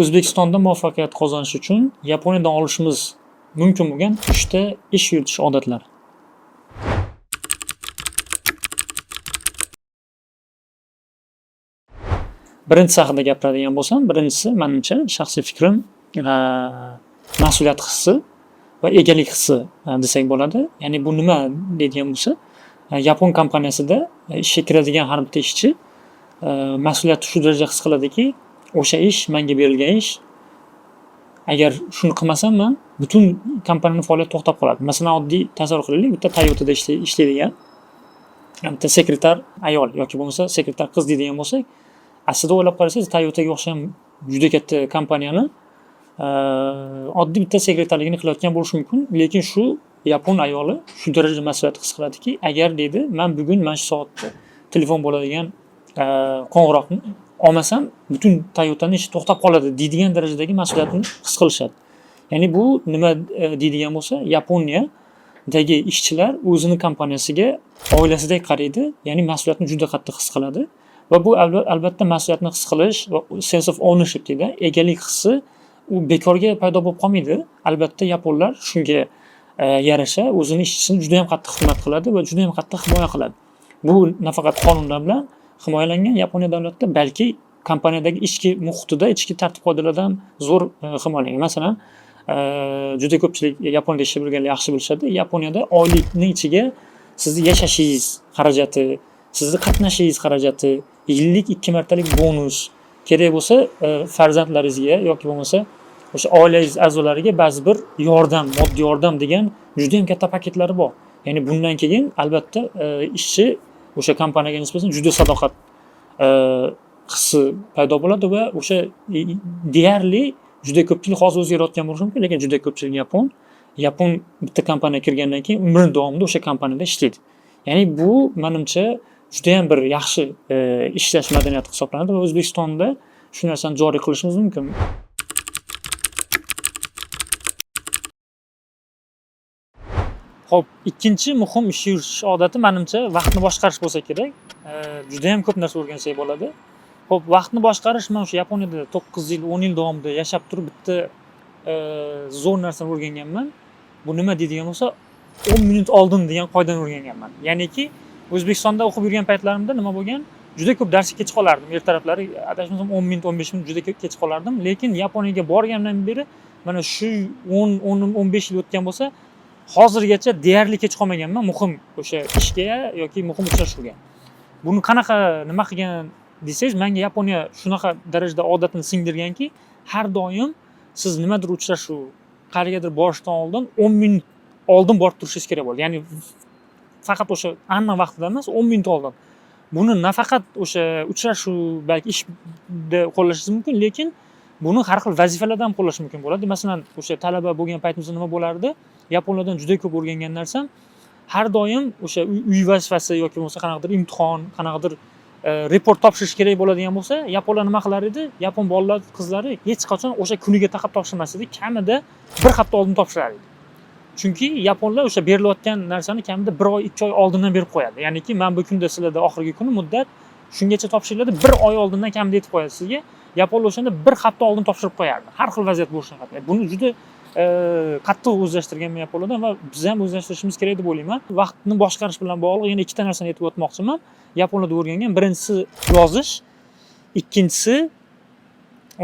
O'zbekistonda muvaffaqiyat qozonish uchun Yaponiyadan olishimiz mumkin bo'lgan 3 ta ish yuritish odatlari. Birinchisi haqida gapiradigan bo'lsam, birinchisi menimcha shaxsiy fikrim mas'uliyat hissi va egalik hissi desak bo'ladi. Ya'ni bu nima deydigan bo'lsa, Yapon kompaniyasida ishga kiradigan har bitta ishchi mas'uliyatni shu darajada his qiladiki, o'sha ish menga berilgan ish. Agar shuni qilmasam men butun kompaniyaning faoliyati to'xtab qoladi. Masalan, oddiy tasavvur qilaylik, bitta Toyotada ishlaydigan bitta sekretar ayol yoki bo'lmasa sekretar qiz deydigan bo'lsak, aslida o'ylab qarasangiz, Toyotaga o'xshagan juda katta kompaniyani oddiy bitta sekretarligini qilayotgan bo'lishi mumkin, lekin shu yapon ayoli shu darajada mas'uliyat his qiladiki, agar deydi, men bugun mana shu soatda telefon bo'ladigan qo'ng'iroqni olmasam, butun Toyotaning ishi to'xtab qoladi deydigan darajadagi mas'uliyatni his qilishadi. Ya'ni bu nima deydigan bo'lsa, Yaponiyadagi ishchilar o'zini kompaniyasiga oilasidek qaraydi, ya'ni mas'uliyatni juda qattiq his qiladi. Va bu albatta mas'uliyatni his qilish va sense of ownership deydi, egalik hissi u bekorga paydo bo'lib qolmaydi. Albatta yaponlar shunga yarasha o'zini ishchisini juda ham qattiq hurmat qiladi va juda ham qattiq himoya qiladi. Bu nafaqat qonunlar bilan himoyalangan Yaponiya davlatida, balki kompaniyadagi ichki muhitida, ichki tartib-qoidalardan ham zo'r himoyalangan. Masalan, juda ko'pchilik Yaponiyada ishlab yurganlar yaxshi bilishadi. Yaponiyada oylikning ichiga sizni yashashingiz xarajati, sizni qatnashishingiz xarajati, yillik 2 martalik bonus, kerak bo'lsa farzandlaringizga yoki bo'lmasa o'sha oilangiz a'zolariga ba'zi bir yordam, moddiy yordam degan juda ham katta paketlari bor. Ya'ni bundan keyin albatta ishchi o'sha kompaniyaga nisbatan juda sadoqat hissi paydo bo'ladi va o'sha deyarli juda ko'pchilik hozir o'zgarayotgan bo'lishi mumkin, lekin juda ko'pchilik Yapon bitta kompaniyaga kirgandan keyin umr davomida o'sha kompaniyada ishlaydi. Ya'ni bu menimcha juda ham bir yaxshi ishlash madaniyati hisoblanadi va O'zbekistonda shu narsani joriy qilishimiz mumkin. Xo'p, ikkinchi muhim ish yuritish odati menimcha vaqtni boshqarish bo'lsa kerak. Juda ham ko'p narsa o'rgansak bo'ladi. Xo'p, vaqtni boshqarish, men o'sha Yaponiyada 9 yil, 10 yil davomida yashab turib bitta zo'r narsani o'rganganman. Bu nima deydigan bo'lsa, 10 minut oldin degan qoidani o'rganganman. Ya'niki O'zbekistonda o'qib yurgan paytlarimda nima bo'lgan? Juda ko'p darsga kech qolardim. Ertalablari adashmasam 10 minut, 15 minut juda kech qolardim. Lekin Yaponiyaga borgandan beri mana shu 10-15 yil o'tgan bo'lsa, hozirgacha deyarli kech qolmaganman muhim o'sha ishga yoki muhim uchrashuvga. Buni qanaqa nima qilgan desangiz, menga Yaponiya shunaqa darajada odatini singdirganki, har doim siz nimadir uchrashuv, qayergadir borishdan oldin 10 minut oldin borib turishingiz kerak bo'ladi. Ya'ni faqat o'sha aniq vaqtida emas, 10 minut oldin. Buni nafaqat o'sha uchrashuv balki ishda qo'llashingiz mumkin, lekin buni har xil vazifalarda ham qo'llash mumkin bo'ladi. Masalan, o'sha talaba bo'lgan paytimizda nima bo'lardi? Yaponlardan juda ko'p o'rgangan narsam, har doim o'sha uy vazifasi yoki bo'lmasa qanaqadir imtihon, qanaqadir report topshirish kerak bo'ladigan bo'lsa, yaponlar nima qilar edi? Yapon bolalar, qizlari hech qachon o'sha kuniga taqab topshirmas edi, kamida 1 hafta oldin topshirar edi. Chunki yaponlar o'sha berilayotgan narsani kamida 1 oy, 2 oy oldindan berib qo'yadi. Ya'niki men bu kunda sizlarda oxirgi kuni muddat shungacha topshiriladi, 1 oy oldindan kamida aytib qo'yadi sizga. Yaponlar o'shanda 1 hafta oldin topshirib qo'yardi. Har xil vaziyat bo'lishidan qat'iy. Buni juda qattiq o'zlashtirgan yaponlardan va biz ham o'zlashtirishimiz kerak deb o'ylayman. Vaqtni boshqarish bilan bog'liq yana 2 ta narsani aytib o'tmoqchiman. Yaponlarda o'rgangan, birinchisi yozish, ikkinchisi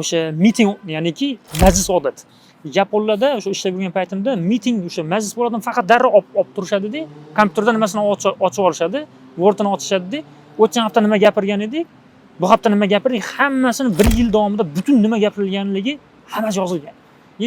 o'sha meeting, ya'niki majlis odat. Yaponlarda o'sha ishlab yurgan paytimda meeting o'sha majlis bo'ladigan faqat darrov olib turishadi-da, kompyuterda nimasini ochib olishadi, Word'ni ochishadi-da, o'tgan hafta nima gapirgan edik, bu hafta nima gapirdik, hammasini 1 yil davomida butun nima gapirilganligi hammasi yozilgan.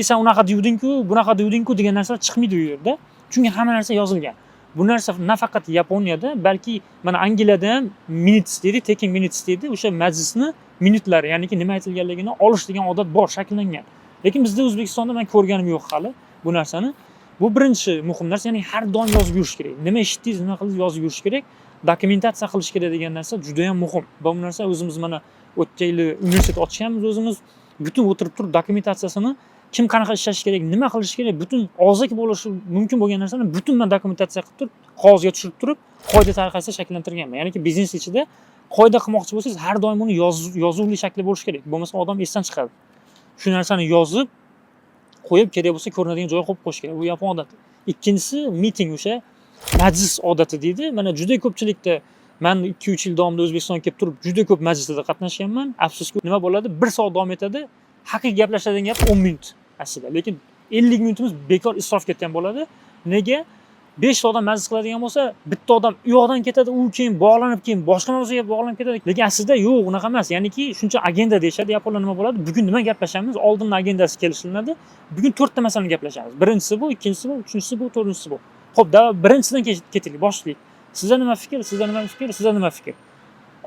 Sen unaqa deyuding-ku, bunaqa deyuding-ku degan narsalar chiqmaydi u yerda. Chunki hamma narsa yozilgan. Bu narsa nafaqat Yaponiyada, balki mana Angliyada ham minutes deydi, taking minutes deydi. O'sha majlisni minutlari, ya'niki nima aytilganligini olish degan odat bor, shakllangan. Lekin bizda O'zbekistonda men ko'rganim yo'q hali bu narsani. Bu birinchi muhim narsa, ya'ni har doim yozib yurish kerak. Nima eshitdingiz, nima qildingiz yozib yurish kerak. Dokumentatsiya qilish kerak degan narsa juda ham muhim. Bu narsa o'zimiz mana o'tgan yili universitet ochganmiz o'zimiz. Butun o'tirib turib dokumentatsiyasini kim qanaqa ishlash kerak, nima qilish kerak, butun og'zaki bo'lishi mumkin bo'lgan narsani butun men dokumentatsiya qilib turib, qog'ozga tushirib turib, qoida tariqasida shakllantirganman. Ya'niki biznes ichida qoida qilmoqchi bo'lsangiz, har doim uni yozuvli shaklda bo'lishi kerak. Bo'lmasa odam esdan chiqadi. shu narsani yozib qo'yib, kerak bo'lsa ko'rinadigan joyga qo'yib qo'yish kerak. Bu yapon odati. Ikkinchisi miting, o'sha majlis odati deydi. Mana juda ko'pchilikda men 2-3 yil davomida O'zbekistonga kelib turib, juda ko'p majlislarda qatnashganman. Afsuski nima bo'ladi? 1 soat davom etadi. Haqiqiy gaplashadigan gap 10 minut aslida. Lekin 50 minutimiz bekor isrof ketgan bo'ladi. Nega? 5 odam majlis qiladigan bo'lsa, bitta odam u yoqdan ketadi, u keyin bog'lanib, keyin boshqa mavzuga bog'lanib ketadi. Lekin aslida yo'q, unaqa emas. Ya'niki shuncha agenda deyshadi. Yaponlar nima bo'ladi? Bugun nima gaplashamiz? Oldindan agendasi kelishiladi. Bugun 4 ta masalani gaplashamiz. Birinchisi bu, ikkinchisi bu, uchinchisi bu, to'rtinchisi bu. Xo'p, birinchisidan ketaylik, boshlaylik. Sizda nima fikr? Sizda nima fikr? Sizda nima fikr?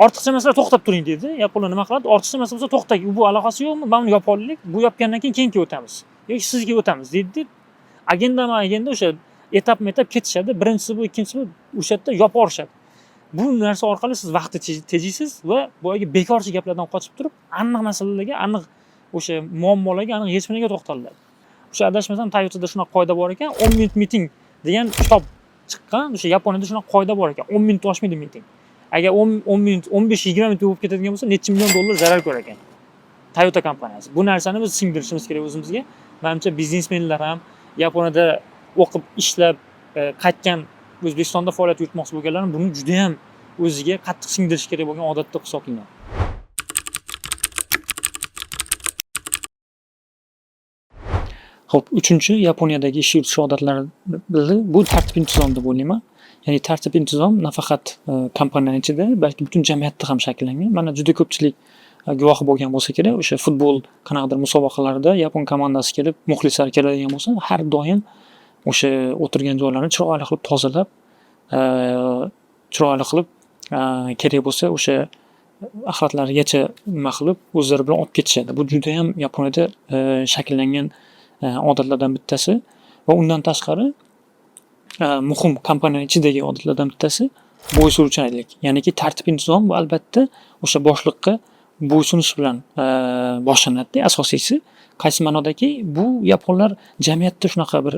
Ortiqcha masala to'xtab turing deydi. Yaponlar nima qiladi? Ortiqcha masala bo'lsa to'xtang. Bu aloqasi yo'qmi? Mana buni yopib olaylik. Bu yopgandan keyin keyinga o'tamiz. Yoki sizga o'tamiz deydi. Agenda o'sha etap ketishadi. Birinchisi bu, ikkinchisi bu, o'sha yerda yopib yuborishadi. Bu narsa orqali siz vaqtni tejaysiz va boyagi bekorchi gaplardan qochib turib, aniq masalalarga, aniq o'sha muammolarga, aniq yechimlarga to'xtaladi. O'sha adashmasam Toyota'da shunaqa qoida bor ekan, 10 minut miting degan kitob chiqqan. O'sha Yaponiyada shunaqa qoida bor ekan. 10 minut oshmaydi miting. Agar 10 minut, 15-20 minut bo'lib ketadigan bo'lsa, necha million dollar zarar ko'rar ekan. Toyota kompaniyasi. Bu narsani biz singdirishimiz kerak o'zimizga. Menimcha biznesmenlar ham Yaponiyada o'qib, ishlab, qaytgan O'zbekistonda faoliyat yuritmoqchi bo'lganlar buni juda ham o'ziga qattiq singdirish kerak bo'lgan odat deb hisoblayman. Xo'p, uchinchi Yaponiyadagi ish yuritish odatlari bu tartib intizom deb o'ylayman. Ya'ni tartib intizom nafaqat kompaniya ichida, balki butun jamiyatda ham shakllangan. Mana juda ko'pchilik guvohi bo'lgan bo'lsa kerak, o'sha futbol qanaqadir musobaqalarida yapon komandasi kelib, muxlislar keladigan bo'lsa, har doim o'sha o'tirgan joylarini chiroyli qilib tozalab, chiroyli qilib, kerak bo'lsa o'sha axlatlarigacha nima qilib o'zlari bilan olib ketishadi. Bu juda ham Yaponiyada shakllangan odatlardan bittasi va undan tashqari muhim kompaniya ichidagi odatlardan bittasi bo'ysunuvchanlik. Ya'niki tartib intizom bu albatta o'sha boshliqqa bo'ysunish bilan boshlanadi. Asosiysi qaysi ma'nodaki, bu yaponlar jamiyatda shunaqa bir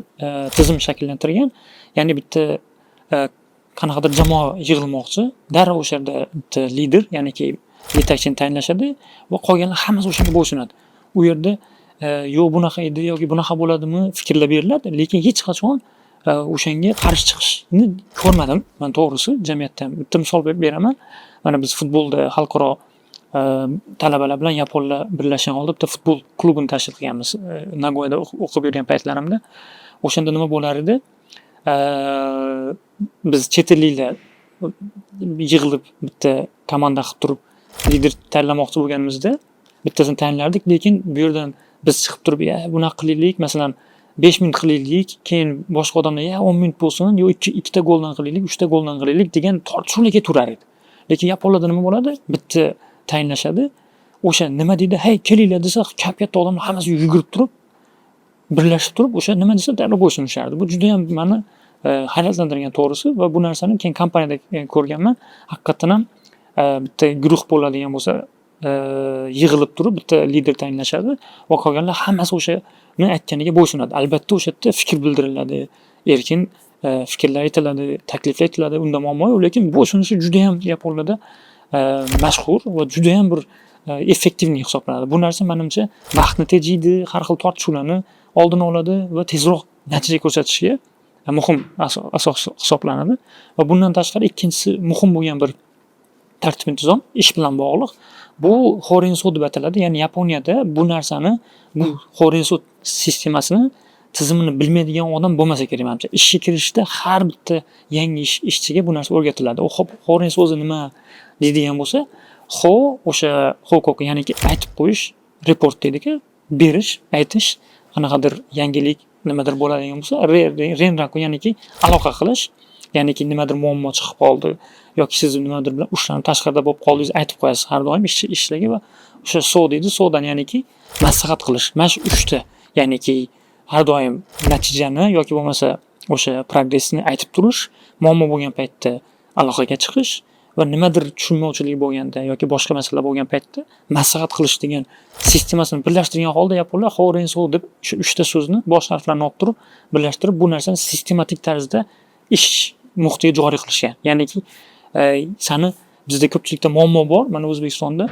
tizim shakllantirgan. Ya'ni bitta qanaqadir jamoa yig'ilmoqchi, darrov o'sha yerda bitta lider, ya'niki yetakchini tayinlashadi va qolganlar hammasi o'shanga bo'ysunadi. U yerda yo'q bunaqa edi yoki bunaqa bo'ladimi fikrlab beriladi, lekin hech qachon o'shanga qarshi chiqishni ko'rmadim. Men to'g'risi jamiyatdan bitta misol beraman. Mana biz futbolda xalqaro talabalar bilan yaponlar birlashgan holda bitta futbol klubini tashkil qilganmiz. Nagoyada o'qib yurgan paytlarimda. O'shanda nima bo'lar edi? Biz chet elliklar yig'ilib bitta komanda qilib turib lider tanlamoqchi bo'lganimizda bittasini tayinlardik, lekin bu yerdan biz chiqib turib, bunaqa qilaylik, masalan 5 minut qilaylik, keyin boshqa odamlar 10 minut bo'lsin, yo 2 ta goldan qilaylik, 3 ta goldan qilaylik degan tortishuvlarga turar edi. Lekin yaponlarda nima bo'ladi? Bitta tayinlashadi. O'sha nima deydi? "Hey, kelinglar" desa, katta odamlar hammasi yugurib turib, birlashib turib, o'sha nima desa darrov bo'ysunishardi. Bu juda ham meni hayratlantirgan to'g'risi va bu narsani keyin kompaniyada ko'rganman. Haqiqatan ham bitta guruh bo'ladigan bo'lsa, yig'ilib turib bitta lider tayinlashadi va qolganlar hammasi o'shani aytganiga bo'ysunadi. Albatta o'sha yerda fikr bildiriladi, erkin fikrlar aytiladi, takliflar aytiladi, unda muammo yo'q, lekin bo'ysunishi juda ham yaponlarda mashhur va juda ham bir effektivniy hisoblanadi. Bu narsa menimcha vaqtni tejaydi, har xil tortishuvlarni oldini oladi va tezroq natija ko'rsatishga muhim asos hisoblanadi. Va bundan tashqari ikkinchisi muhim bo'lgan bir tartib intizom ish bilan bog'liq. Bu Horenso deb ataladi. Ya'ni Yaponiyada bu narsani, bu Horenso sistemasini tizimini bilmaydigan odam bo'lmasa kerak menimcha. Ishga kirishda har bitta yangi ishchiga bu narsa o'rgatiladi. Xo'p, Horenso o'zi nima deydigan bo'lsa, o'sha hokoku, ya'ni aytib qo'yish, report deydi-ku, berish, aytish, qanaqadir yangilik nimadir bo'ladigan bo'lsa, renraku, ya'niki aloqa qilish, ya'niki nimadir muammo chiqib qoldi yoki siz nimadir bilan ushlanib tashqarida bo'lib qoldingiz, aytib qo'yasiz har doim ishlarga va o'sha deydi, dan ya'niki maslahat qilish. Mana shu 3 ta, ya'niki har doim natijani yoki bo'lmasa o'sha progressni aytib turish, muammo bo'lgan paytda aloqaga chiqish va nimadir tushunmovchilik bo'lganda yoki boshqa masala bo'lgan paytda maslahat qilish degan sistemasini birlashtirgan holda yaponlar Horenso deb shu 3 ta so'zni bosh harflarni olib turib birlashtirib bu narsani sistematik tarzda ish muhitiga joriy qilishgan. Ya'niki sani bizda ko'pchilikda muammo bor. Mana O'zbekistonda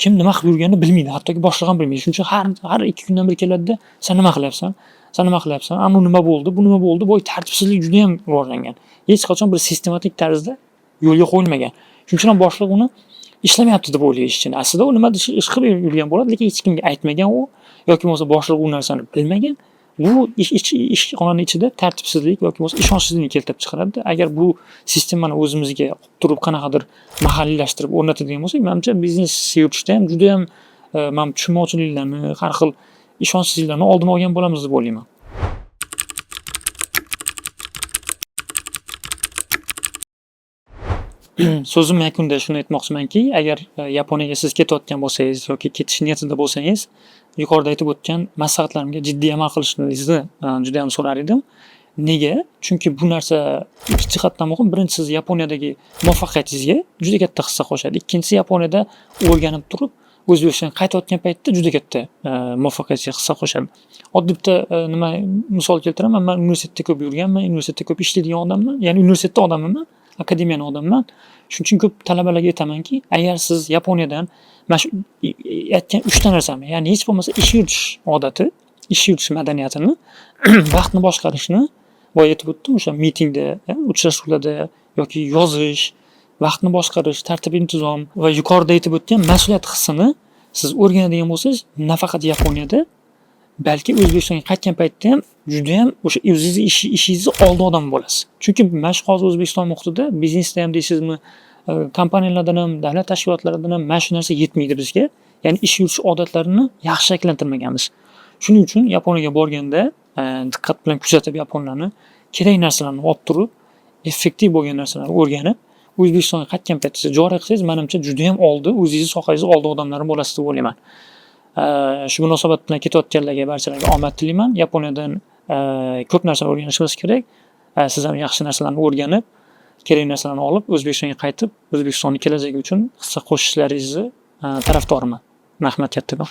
kim nima qilib yurganini bilmaydi, hattoki boshlig'i ham bilmaydi. Shuning uchun har 2 kundan bir keladida, "Sen nima qilyapsan? Sen nima qilyapsan? Ana nima bo'ldi? Bu nima bo'ldi?" Boy tartibsizlik juda ham rivojlangan. Hech qachon bir sistematik tarzda yo'lga qo'yilmagan. Shuning uchun ham boshliq uni ishlamayapti deb o'ylaydi ishchini. Aslida u nimadir ish qilib yurgan bo'ladi, lekin hech kimga aytmagan u yoki bo'lmasa boshliq u narsani bilmagan. Bu ishxonani ichida tartibsizlik yoki bo'lmasa ishonchsizlikni keltirib chiqaradi. Agar bu sistemani o'zimizga olib turib qanaqadir mahalliylashtirib o'rnatadigan bo'lsak, menimcha biznes yuritishda ham juda ham men tushunmovchiliklarni, har xil ishonchsizliklarni oldini olgan bo'lamiz deb o'ylayman. So'zim yakunida shuni aytmoqchimanki, agar Yaponiyaga siz ketayotgan bo'lsangiz yoki ketish niyatida bo'lsangiz, yuqorida aytib o'tgan maslahatlarimga jiddiy amal qilishingizni juda ham so'rar edim. Nega? Chunki bu narsa ikki jihatdan muhim. Birinchisi, siz Yaponiyadagi muvaffaqiyatingizga juda katta hissa qo'shadi. Ikkinchisi, Yaponiyada o'rganib turib, O'zbekistonga qaytayotgan paytda juda katta muvaffaqiyatga hissa qo'shadi. Oddiy bitta nima misol keltiraman. Men universitetda ko'p yurganman, universitetda ko'p ishlaydigan odamman, ya'ni universitetda odamman, akademiyani odamman. Shuning uchun ko'p talabalarga aytamanki, agar siz Yaponiyadan mana shu aytgan 3 ta narsani, ya'ni hech bo'lmasa ish yuritish odati, ish yuritish madaniyatini, vaqtni boshqarishni, boya aytib o'tdim, o'sha mitingda, uchrashuvlarda yoki yozish, vaqtni boshqarish, tartib intizom va yuqorida aytib o'tgan mas'uliyat hissini siz o'rganadigan bo'lsangiz, nafaqat Yaponiyada, balki O'zbekistonga qaytgan paytda ham juda ham o'sha o'zingizni ishingizni oldi odam bo'lasiz. Chunki mana shu hozir O'zbekiston muhitida biznesda ham deysizmi, kompaniyalardan ham, davlat tashkilotlaridan ham mana shu narsa yetmaydi bizga. Ya'ni ish yuritish odatlarini yaxshi shakllantirmaganmiz. Shuning uchun Yaponiyaga borganda diqqat bilan kuzatib yaponlarni, kerak narsalarni olib turib, effektiv bo'lgan narsalarni o'rganib, O'zbekistonga qaytgan paytda joriy qilsangiz, menimcha juda ham oldi, o'zingizni sohangizni oldi odamlar bo'lasiz deb o'ylayman. Shu munosabat bilan ketayotganlarga barchalarga omad tilayman. Yaponiyadan ko'p narsani o'rganishimiz kerak. Siz ham yaxshi narsalarni o'rganib, kerak narsalarni olib, O'zbekistonga qaytib, O'zbekistonning kelajagi uchun hissa qo'shishlaringizni tarafdoriman. Rahmat kattadan.